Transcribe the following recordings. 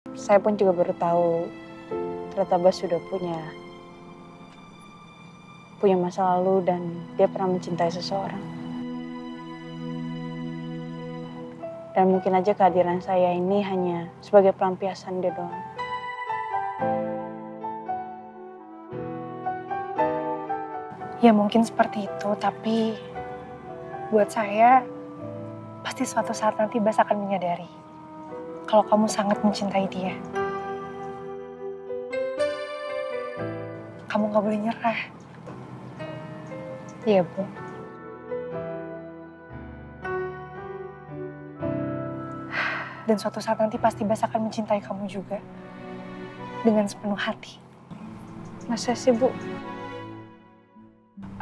Saya pun juga baru tahu ternyata Bas sudah punya masa lalu dan dia pernah mencintai seseorang. Dan mungkin aja kehadiran saya ini hanya sebagai pelampiasan dia doang. Ya mungkin seperti itu, tapi buat saya pasti suatu saat nanti Bas akan menyadari kalau kamu sangat mencintai dia. Kamu gak boleh nyerah. Iya, Bu. Dan suatu saat nanti pasti Bas akan mencintai kamu juga. Dengan sepenuh hati. Masa sih, Bu?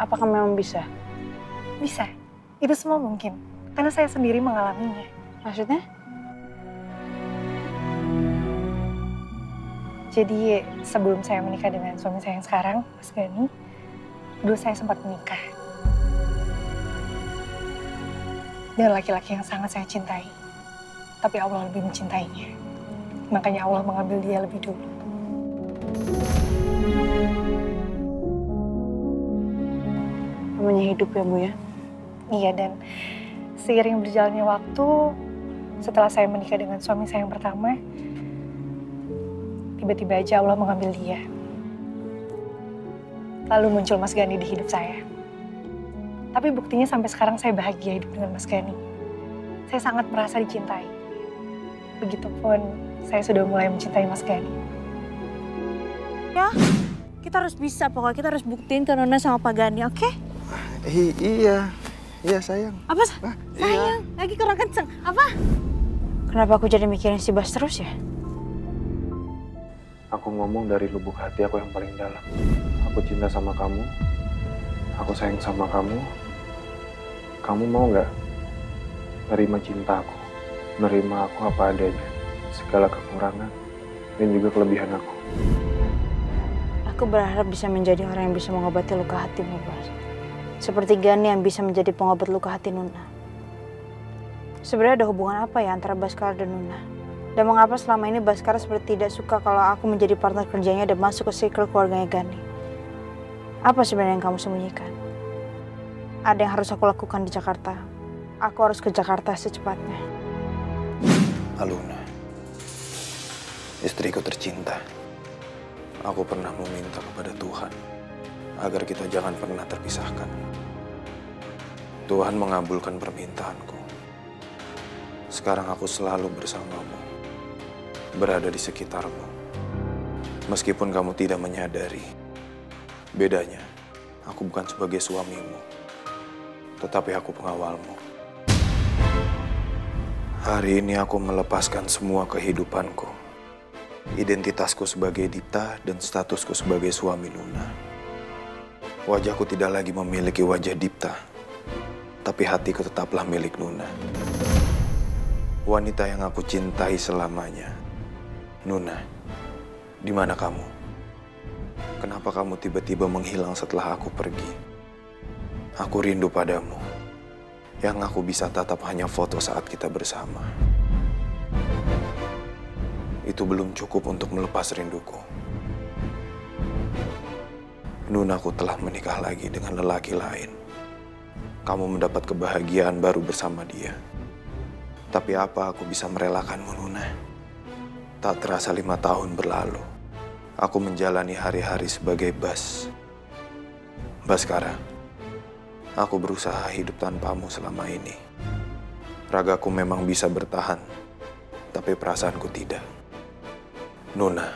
Apakah memang bisa? Bisa. Itu semua mungkin. Karena saya sendiri mengalaminya. Maksudnya? Jadi sebelum saya menikah dengan suami saya yang sekarang, Mas Gani, dulu saya sempat menikah. Dengan laki-laki yang sangat saya cintai. Tapi Allah lebih mencintainya. Makanya Allah mengambil dia lebih dulu. Namanya hidup ya, Bu ya? Iya, dan seiring berjalannya waktu, setelah saya menikah dengan suami saya yang pertama, tiba-tiba aja Allah mengambil dia. Lalu muncul Mas Gani di hidup saya. Tapi buktinya sampai sekarang saya bahagia hidup dengan Mas Gani. Saya sangat merasa dicintai. Begitupun saya sudah mulai mencintai Mas Gani. Ya, kita harus bisa pokoknya. Kita harus buktiin ke Nona sama Pak Gani, oke? Iya sayang. Apa? Sayang, iya. Lagi kurang kenceng. Apa? Kenapa aku jadi mikirin si Bas terus ya? Aku ngomong dari lubuk hati aku yang paling dalam. Aku cinta sama kamu. Aku sayang sama kamu. Kamu mau nggak nerima cintaku? Nerima aku apa adanya. Segala kekurangan dan juga kelebihan aku. Aku berharap bisa menjadi orang yang bisa mengobati luka hatimu, Bas. Seperti Gani yang bisa menjadi pengobat luka hati Nuna. Sebenarnya ada hubungan apa ya antara Baskara dan Nuna? Dan mengapa selama ini Baskara seperti tidak suka kalau aku menjadi partner kerjanya dan masuk ke circle keluarganya Gani? Apa sebenarnya yang kamu sembunyikan? Ada yang harus aku lakukan di Jakarta. Aku harus ke Jakarta secepatnya. Aluna, istriku tercinta. Aku pernah meminta kepada Tuhan agar kita jangan pernah terpisahkan. Tuhan mengabulkan permintaanku. Sekarang aku selalu bersamamu, berada di sekitarmu. Meskipun kamu tidak menyadari, bedanya aku bukan sebagai suamimu, tetapi aku pengawalmu. Hari ini aku melepaskan semua kehidupanku, identitasku sebagai Dipta dan statusku sebagai suami Nuna. Wajahku tidak lagi memiliki wajah Dipta, tapi hatiku tetaplah milik Nuna. Wanita yang aku cintai selamanya. Nuna, di mana kamu? Kenapa kamu tiba-tiba menghilang setelah aku pergi? Aku rindu padamu. Yang aku bisa tatap hanya foto saat kita bersama. Itu belum cukup untuk melepas rinduku. Nunaku telah menikah lagi dengan lelaki lain. Kamu mendapat kebahagiaan baru bersama dia. Tapi apa aku bisa merelakanmu, Nuna? Tak terasa 5 tahun berlalu. Aku menjalani hari-hari sebagai Baskara. Aku berusaha hidup tanpamu selama ini. Ragaku memang bisa bertahan, tapi perasaanku tidak. Nuna,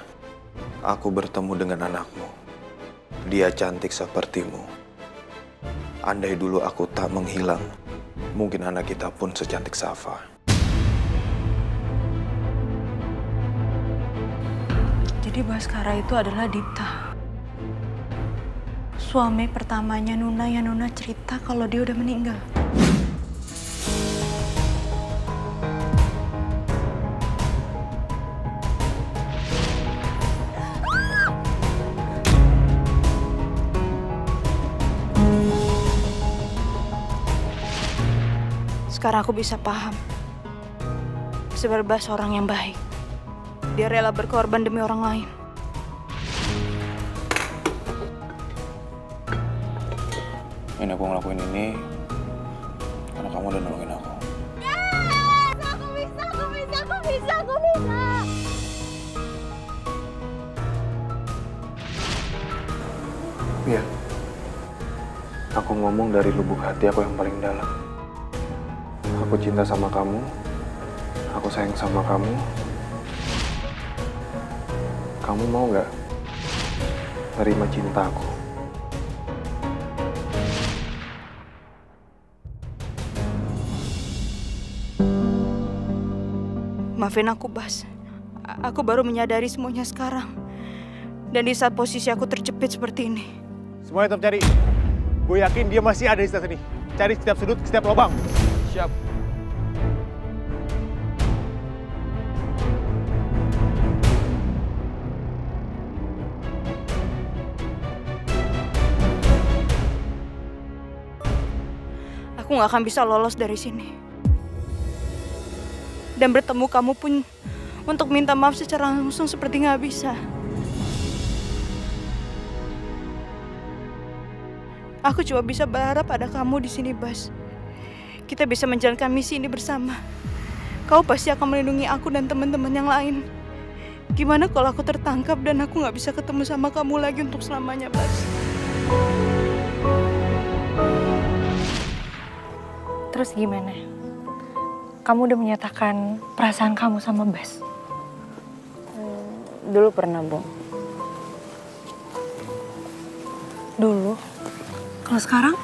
aku bertemu dengan anakmu. Dia cantik sepertimu. Andai dulu aku tak menghilang, mungkin anak kita pun secantik Safa. Jadi Baskara itu adalah Dipta. Suami pertamanya Nuna yang Nuna cerita kalau dia udah meninggal. Sekarang aku bisa paham. Sebenarnya Bas orang yang baik. Dia rela berkorban demi orang lain. Ini aku ngelakuin ini karena kamu udah nolongin aku. Aku bisa. Iya. Aku ngomong dari lubuk hati aku yang paling dalam. Aku cinta sama kamu. Aku sayang sama kamu. Kamu mau nggak terima cinta aku? Maafin aku, Bas. Aku baru menyadari semuanya sekarang. Dan di saat posisi aku terjepit seperti ini. Semuanya tetap cari. Gue yakin dia masih ada di sekitar sini. Cari setiap sudut, setiap lubang. Siap. Aku nggak akan bisa lolos dari sini. Dan bertemu kamu pun untuk minta maaf secara langsung seperti nggak bisa. Aku cuma bisa berharap ada kamu di sini, Bas. Kita bisa menjalankan misi ini bersama. Kau pasti akan melindungi aku dan teman-teman yang lain. Gimana kalau aku tertangkap dan aku nggak bisa ketemu sama kamu lagi untuk selamanya, Bas? Terus gimana? Kamu udah menyatakan perasaan kamu sama Bas? Dulu pernah, Bu. Dulu? Kalau sekarang?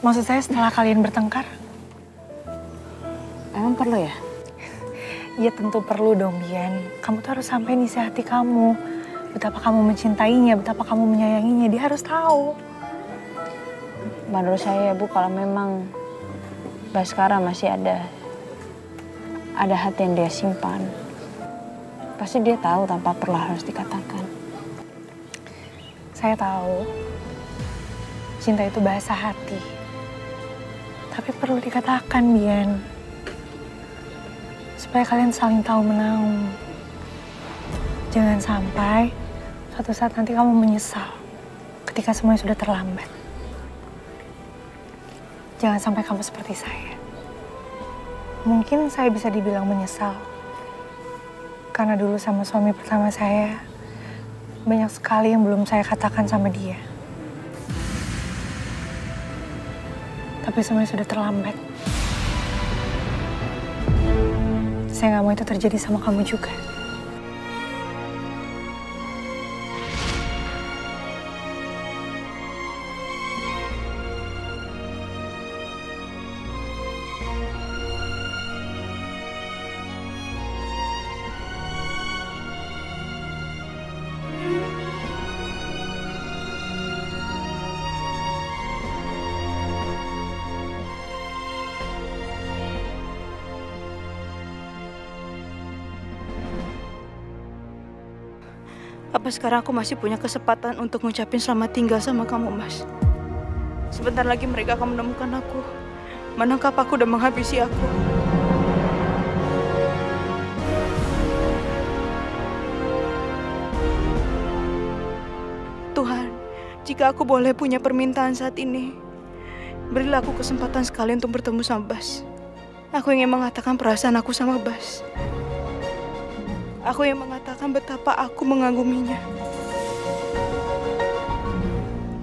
Maksud saya setelah kalian bertengkar? Emang perlu ya? Ya tentu perlu dong, Bian. Kamu tuh harus sampein isi hati kamu. Betapa kamu mencintainya, betapa kamu menyayanginya. Dia harus tahu. Menurut saya, Bu, kalau memang Baskara masih ada hati yang dia simpan, pasti dia tahu tanpa perlu harus dikatakan. Saya tahu, cinta itu bahasa hati. Tapi perlu dikatakan, Bian. Supaya kalian saling tahu menahu. Jangan sampai suatu saat nanti kamu menyesal ketika semuanya sudah terlambat. Jangan sampai kamu seperti saya. Mungkin saya bisa dibilang menyesal. Karena dulu sama suami pertama saya, banyak sekali yang belum saya katakan sama dia. Tapi semuanya sudah terlambat. Saya nggak mau itu terjadi sama kamu juga. Apa sekarang aku masih punya kesempatan untuk ngucapin selamat tinggal sama kamu, Mas? Sebentar lagi mereka akan menemukan aku, menangkap aku dan menghabisi aku. Tuhan, jika aku boleh punya permintaan saat ini, berilah aku kesempatan sekali untuk bertemu sama Bas. Aku ingin mengatakan perasaan aku sama Bas. Aku yang mengatakan betapa aku mengaguminya.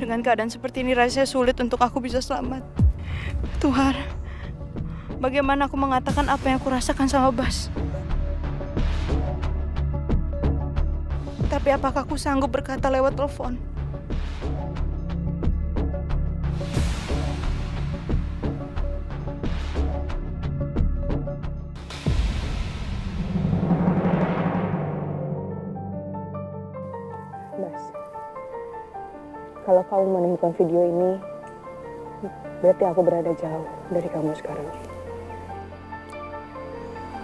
Dengan keadaan seperti ini rasanya sulit untuk aku bisa selamat. Tuhan, bagaimana aku mengatakan apa yang aku rasakan sama Bas? Tapi apakah aku sanggup berkata lewat telepon? Bas, kalau kamu menemukan video ini, berarti aku berada jauh dari kamu sekarang.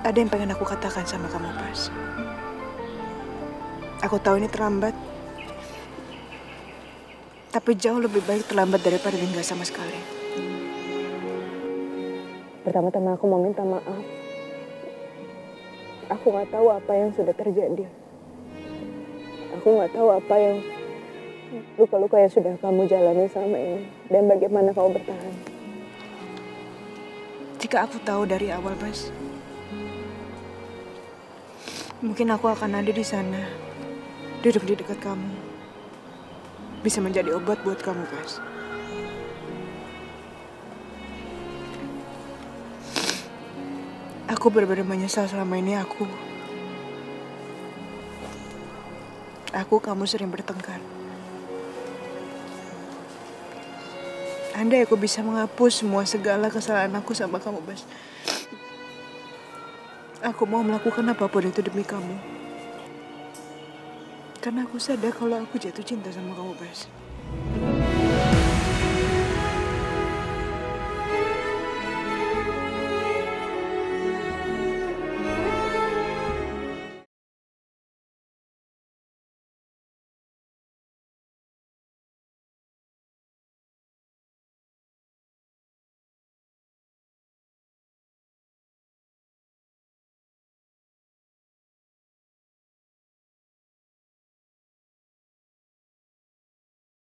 Ada yang pengen aku katakan sama kamu, Bas. Aku tahu ini terlambat, tapi jauh lebih baik terlambat daripada enggak sama sekali. Pertama-tama aku mau minta maaf. Aku nggak tahu apa yang sudah terjadi. Aku nggak tahu apa yang luka-luka yang sudah kamu jalani selama ini dan bagaimana kamu bertahan. Jika aku tahu dari awal, Bas, mungkin aku akan ada di sana, duduk di dekat kamu, bisa menjadi obat buat kamu, Bas. Aku benar-benar menyesal selama ini kamu sering bertengkar. Andai aku bisa menghapus segala kesalahan aku sama kamu, Bas. Aku mau melakukan apapun itu demi kamu. Karena aku sadar kalau aku jatuh cinta sama kamu, Bas.